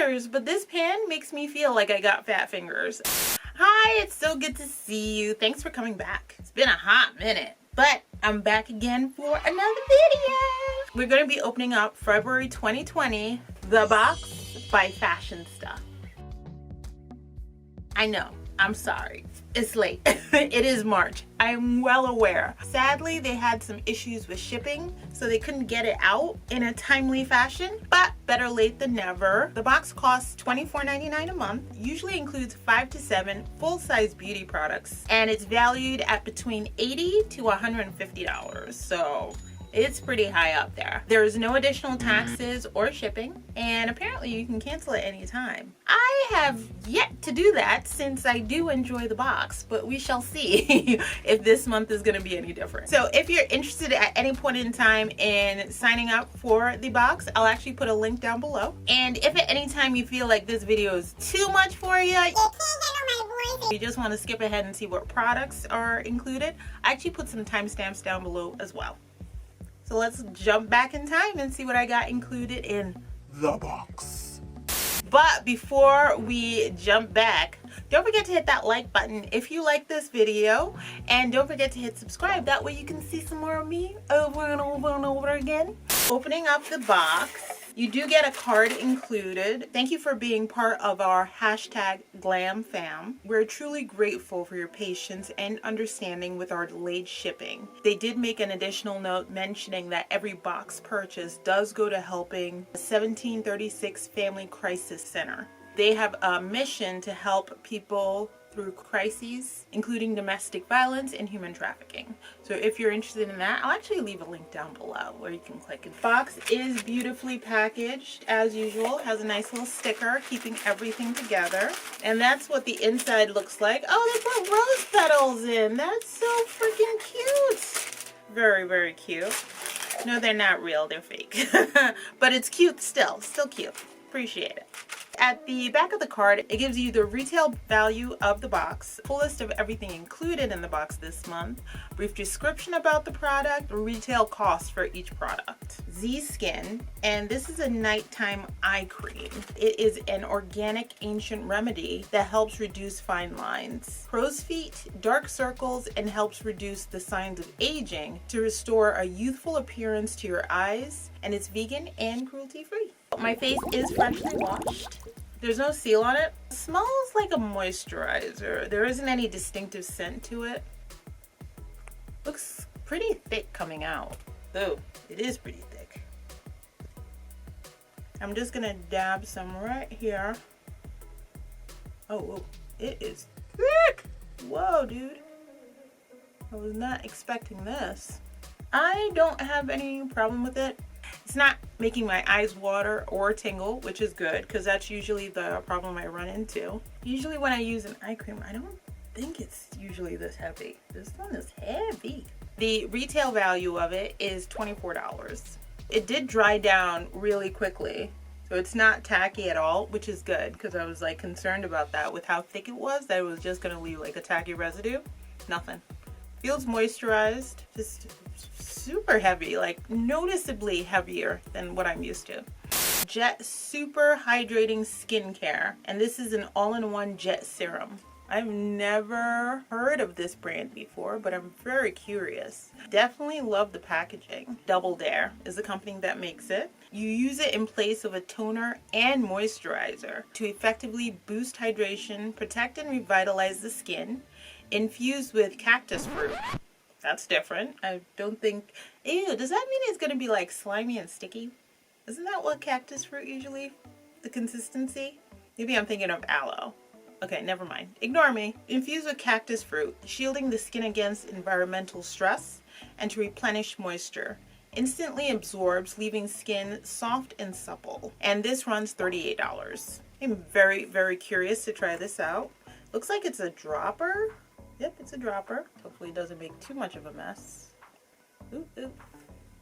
fingers, but this pan makes me feel like I got fat fingers. Hi, it's so good to see you. Thanks for coming back. It's been a hot minute, but I'm back again for another video. We're going to be opening up February 2020, The Box by Fashionsta. I know, I'm sorry. It's late. It is March. I'm well aware. Sadly, they had some issues with shipping, so they couldn't get it out in a timely fashion, but better late than never. The box costs $24.99 a month, usually includes 5 to 7 full-size beauty products, and it's valued at between $80 to $150, so it's pretty high up there. There's no additional taxes or shipping, and apparently you can cancel at any time. I have yet to do that since I do enjoy the box, but we shall see if this month is going to be any different. So if you're interested at any point in time in signing up for the box, I'll actually put a link down below. And if at any time you feel like this video is too much for you, you just want to skip ahead and see what products are included, I actually put some timestamps down below as well. So let's jump back in time and see what I got included in the box. But before we jump back, don't forget to hit that like button if you like this video, and don't forget to hit subscribe. That way you can see some more of me over and over and over again. Opening up the box, you do get a card included. Thank you for being part of our #GlamFam. We're truly grateful for your patience and understanding with our delayed shipping. They did make an additional note mentioning that every box purchase does go to helping the 1736 Family Crisis Center. They have a mission to help people through crises, including domestic violence and human trafficking. So if you're interested in that, I'll actually leave a link down below where you can click it. The box is beautifully packaged as usual. It has a nice little sticker keeping everything together. And that's what the inside looks like. Oh, they put rose petals in. That's so freaking cute. Very, very cute. No, they're not real, they're fake. But it's cute still cute. Appreciate it. At the back of the card, it gives you the retail value of the box, full list of everything included in the box this month, brief description about the product, retail cost for each product. Z Skin, and this is a nighttime eye cream. It is an organic ancient remedy that helps reduce fine lines, crow's feet, dark circles, and helps reduce the signs of aging to restore a youthful appearance to your eyes, and it's vegan and cruelty-free. My face is freshly washed. There's no seal on it. It smells like a moisturizer. There isn't any distinctive scent to it. Looks pretty thick coming out. Though, it is pretty thick. I'm just gonna dab some right here. Oh, it is thick! Whoa, dude. I was not expecting this. I don't have any problem with it. It's not making my eyes water or tingle, which is good because that's usually the problem I run into. Usually when I use an eye cream, I don't think it's usually this heavy. This one is heavy. The retail value of it is $24. It did dry down really quickly, so it's not tacky at all, which is good because I was like concerned about that with how thick it was, that it was just gonna leave like a tacky residue. Nothing. Feels moisturized, just super heavy, like noticeably heavier than what I'm used to. Jet Super Hydrating Skincare, and this is an all-in-one jet serum. I've never heard of this brand before, but I'm very curious. Definitely love the packaging. Double Dare is the company that makes it. You use it in place of a toner and moisturizer to effectively boost hydration, protect and revitalize the skin, infused with cactus fruit. That's different. I don't think... Ew, does that mean it's going to be like slimy and sticky? Isn't that what cactus fruit usually? The consistency? Maybe I'm thinking of aloe. Okay, never mind. Ignore me. Infused with cactus fruit, shielding the skin against environmental stress and to replenish moisture. Instantly absorbs, leaving skin soft and supple. And this runs $38. I'm very, very curious to try this out. Looks like it's a dropper. Yep, it's a dropper. Hopefully it doesn't make too much of a mess. Ooh, ooh.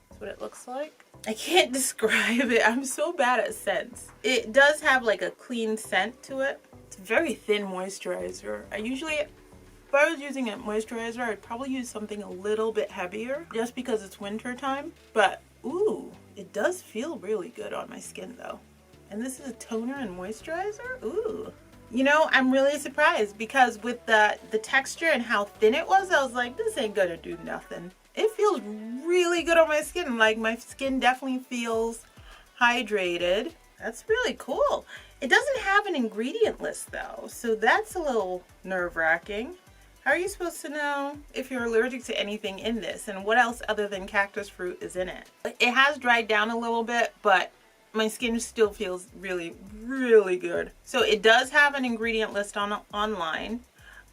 That's what it looks like. I can't describe it. I'm so bad at scents. It does have like a clean scent to it. It's a very thin moisturizer. If I was using a moisturizer, I'd probably use something a little bit heavier just because it's winter time. But ooh, it does feel really good on my skin though. And this is a toner and moisturizer? Ooh. You know, I'm really surprised because with the texture and how thin it was, I was like, this ain't gonna do nothing. It feels really good on my skin. Like, my skin definitely feels hydrated. That's really cool. It doesn't have an ingredient list though, so that's a little nerve-wracking. How are you supposed to know if you're allergic to anything in this and what else other than cactus fruit is in it? It has dried down a little bit, but my skin still feels really, really good. So it does have an ingredient list online.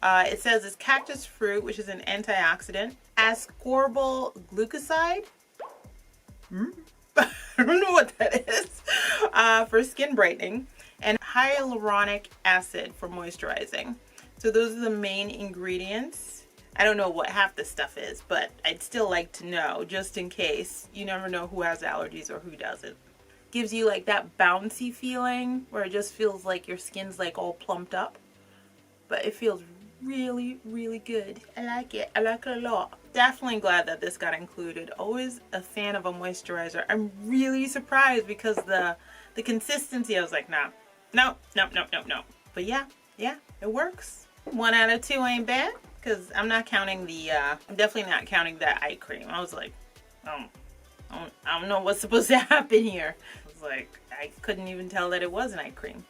It says it's cactus fruit, which is an antioxidant, ascorbyl glucoside. I don't know what that is. For skin brightening, and hyaluronic acid for moisturizing. So those are the main ingredients. I don't know what half this stuff is, but I'd still like to know just in case. You never know who has allergies or who doesn't. Gives you like that bouncy feeling where it just feels like your skin's like all plumped up, but it feels really, really good. I like it. I like it a lot. Definitely glad that this got included. Always a fan of a moisturizer. I'm really surprised because the consistency, I was like, nah, no. But yeah, it works. 1 out of 2 ain't bad, because I'm not counting the I'm definitely not counting that eye cream. I was like, I don't know what's supposed to happen here. I was like, I couldn't even tell that it was an eye cream.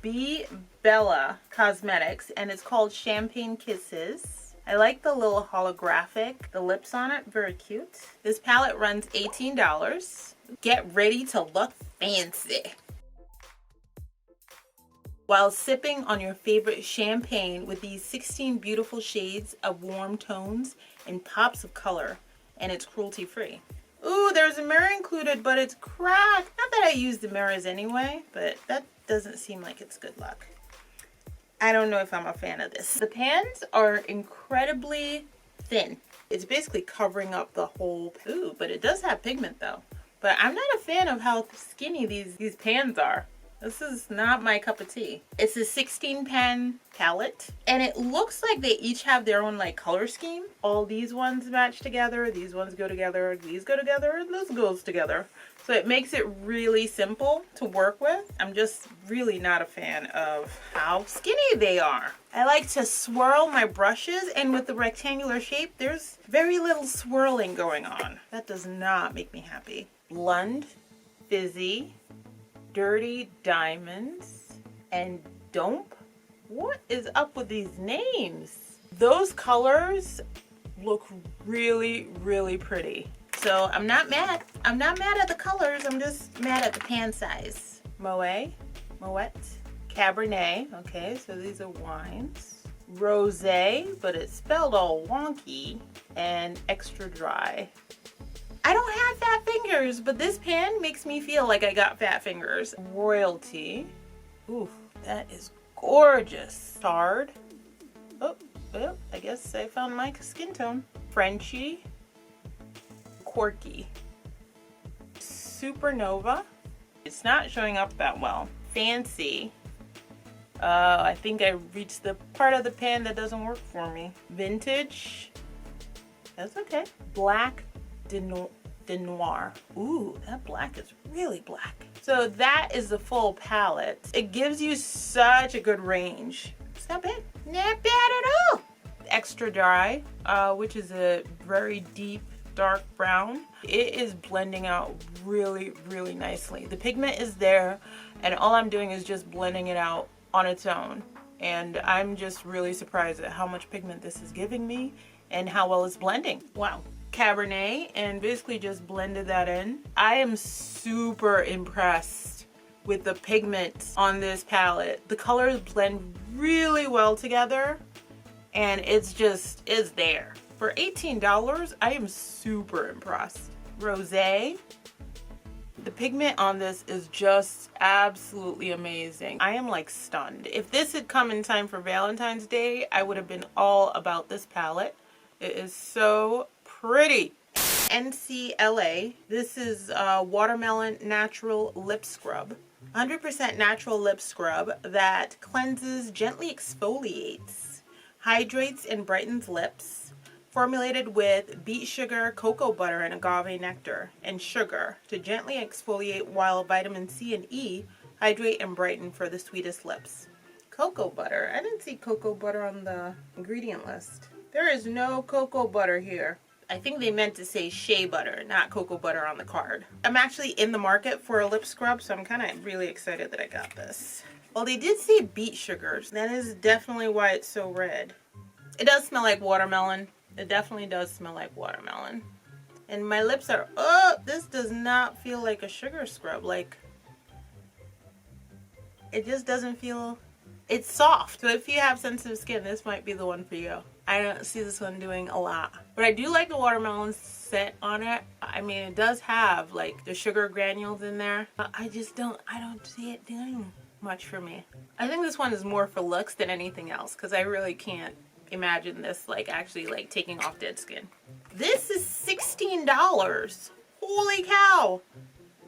B Bella Cosmetics, and it's called Champagne Kisses. I like the little holographic, the lips on it, very cute. This palette runs $18. Get ready to look fancy while sipping on your favorite champagne with these 16 beautiful shades of warm tones and pops of color, and it's cruelty free. Ooh, there's a mirror included, but it's cracked. Not that I use the mirrors anyway, but that doesn't seem like it's good luck. I don't know if I'm a fan of this. The pans are incredibly thin. It's basically covering up the whole, ooh, but it does have pigment though. But I'm not a fan of how skinny these pans are. This is not my cup of tea. It's a 16 pan palette, and it looks like they each have their own like color scheme. All these ones match together, these ones go together, these go together, and this goes together. So it makes it really simple to work with. I'm just really not a fan of how skinny they are. I like to swirl my brushes, and with the rectangular shape, there's very little swirling going on. That does not make me happy. Blonde, Fizzy, Dirty Diamonds, and Dope. What is up with these names? Those colors look really, really pretty. So I'm not mad. I'm not mad at the colors. I'm just mad at the pan size. Moet, Cabernet. Okay, so these are wines. Rosé, but it's spelled all wonky. And extra dry. I don't have fat fingers, but this pan makes me feel like I got fat fingers. Royalty. Ooh, that is gorgeous. Tard. Oh, I guess I found my skin tone. Frenchie. Quirky. Supernova. It's not showing up that well. Fancy. I think I reached the part of the pan that doesn't work for me. Vintage. That's okay. Black de Noir. Ooh, that black is really black. So that is the full palette. It gives you such a good range. It's not bad. Not bad at all. Extra dry, which is a very deep dark brown. It is blending out really, really nicely. The pigment is there, and all I'm doing is just blending it out on its own. And I'm just really surprised at how much pigment this is giving me and how well it's blending. Wow. Cabernet, and basically just blended that in. I am super impressed with the pigment on this palette. The colors blend really well together, and it's there. For $18, I am super impressed. Rosé. The pigment on this is just absolutely amazing. I am like stunned. If this had come in time for Valentine's Day, I would have been all about this palette. It is so pretty. NCLA. This is Watermelon Natural Lip Scrub. 100% natural lip scrub that cleanses, gently exfoliates, hydrates, and brightens lips. Formulated with beet sugar, cocoa butter, and agave nectar, and sugar to gently exfoliate, while vitamin C and E Hydrate and brighten for the sweetest lips. Cocoa butter. I didn't see cocoa butter on the ingredient list. There is no cocoa butter here. I think they meant to say shea butter, not cocoa butter on the card. I'm actually in the market for a lip scrub, so I'm kind of really excited that I got this. Well, they did say beet sugars. That is definitely why it's so red. It does smell like watermelon. It definitely does smell like watermelon. And my lips are, oh, this does not feel like a sugar scrub. Like, it just doesn't feel, it's soft. So if you have sensitive skin, this might be the one for you. I don't see this one doing a lot. But I do like the watermelon scent on it. I mean, it does have like the sugar granules in there. But I don't see it doing much for me. I think this one is more for looks than anything else, because I really can't imagine this like actually like taking off dead skin. This is $16. Holy cow.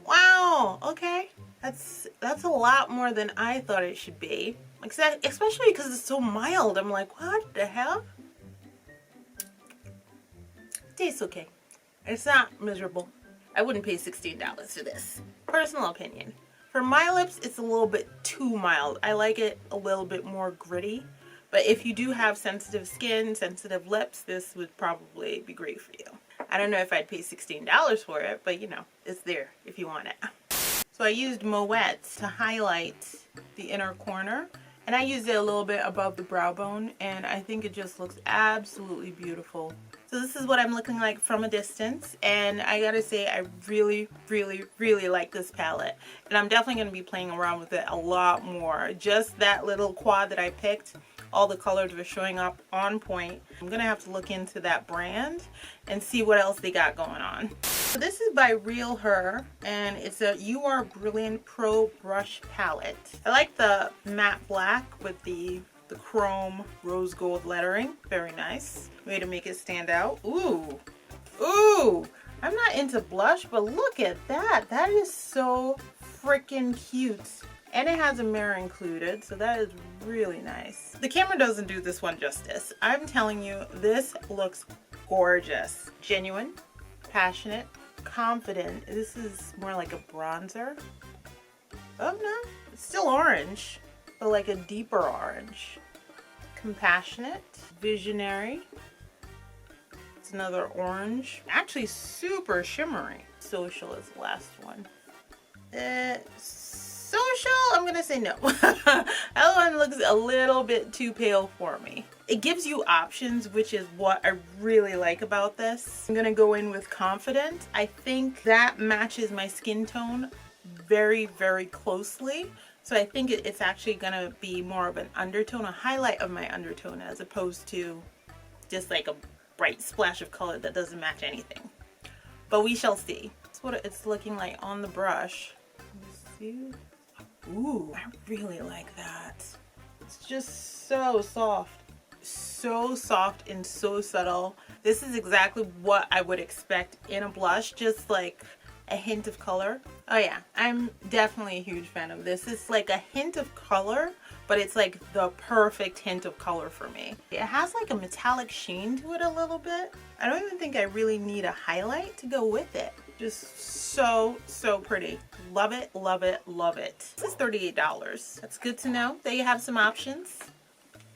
Wow. Okay. That's a lot more than I thought it should be. Especially because it's so mild. I'm like, what the hell? Tastes okay. It's not miserable. I wouldn't pay $16 for this. Personal opinion. For my lips, it's a little bit too mild. I like it a little bit more gritty. But if you do have sensitive skin, sensitive lips, this would probably be great for you. I don't know if I'd pay $16 for it, but you know, it's there if you want it. So I used Moet to highlight the inner corner. And I used it a little bit above the brow bone, and I think it just looks absolutely beautiful. So this is what I'm looking like from a distance, and I gotta say I really, really, really like this palette. And I'm definitely gonna be playing around with it a lot more. Just that little quad that I picked, all the colors were showing up on point. I'm gonna have to look into that brand and see what else they got going on. So this is by Real Her, and it's a You Are Brilliant Pro Brush Palette. I like the matte black with the chrome rose gold lettering. Very nice. Way to make it stand out. Ooh. Ooh. I'm not into blush, but look at that. That is so freaking cute. And it has a mirror included, so that is really nice. The camera doesn't do this one justice. I'm telling you, this looks gorgeous. Genuine, passionate, confident. This is more like a bronzer. Oh no, it's still orange, but like a deeper orange. Compassionate, visionary. It's another orange. Actually super shimmery. Social is the last one. Social, I'm gonna say no. That one looks a little bit too pale for me. It gives you options, which is what I really like about this. I'm gonna go in with confident. I think that matches my skin tone very, very closely. So I think it's actually gonna be more of an undertone, a highlight of my undertone, as opposed to just like a bright splash of color that doesn't match anything. But we shall see. That's what it's looking like on the brush. Let's see. Ooh, I really like that. It's just so soft. So soft and so subtle. This is exactly what I would expect in a blush, just like a hint of color. Oh yeah, I'm definitely a huge fan of this. It's like a hint of color, but it's like the perfect hint of color for me. It has like a metallic sheen to it a little bit. I don't even think I really need a highlight to go with it. Just so, so pretty. Love it, love it, love it. This is $38. That's good to know that you have some options.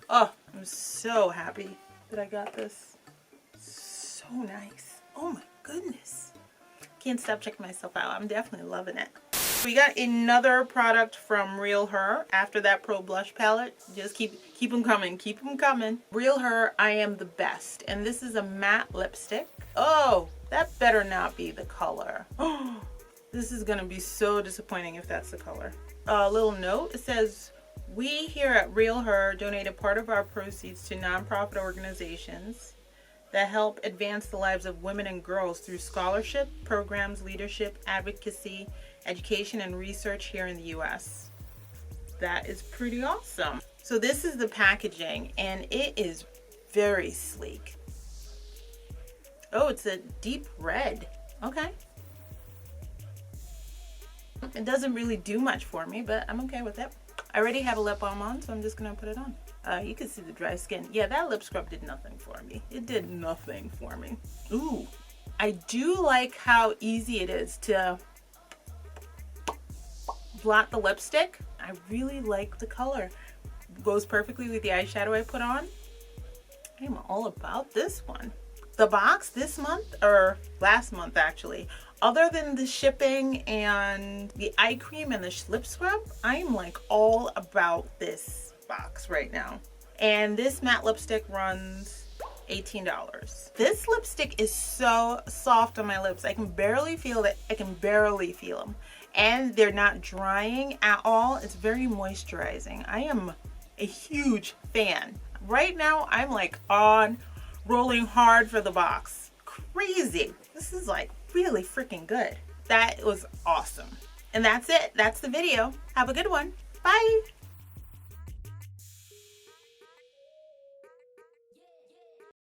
Oh, I'm so happy that I got this. So nice. Oh my goodness. Can't stop checking myself out. I'm definitely loving it. We got another product from Real Her after that Pro Blush palette. Just keep them coming. Keep them coming. Real Her, I Am the Best. And this is a matte lipstick. Oh, that better not be the color. Oh, this is going to be so disappointing if that's the color. A little note. It says, we here at Real Her donate a part of our proceeds to nonprofit organizations that help advance the lives of women and girls through scholarship, programs, leadership, advocacy, education, and research here in the US. That is pretty awesome. So this is the packaging, and it is very sleek. Oh, it's a deep red. Okay. It doesn't really do much for me, but I'm okay with it. I already have a lip balm on, so I'm just gonna put it on. You can see the dry skin. Yeah, that lip scrub did nothing for me. It did nothing for me. Ooh, I do like how easy it is to blot the lipstick. I really like the color. Goes perfectly with the eyeshadow I put on. I'm all about this one. The box this month, or last month actually, other than the shipping and the eye cream and the lip scrub, I'm like all about this box right now. And this matte lipstick runs $18. This lipstick is so soft on my lips. I can barely feel it. I can barely feel them. And they're not drying at all. It's very moisturizing. I am a huge fan. Right now, I'm like on rolling hard for the box. Crazy. This is like really freaking good. That was awesome. And that's it. That's the video. Have a good one. Bye.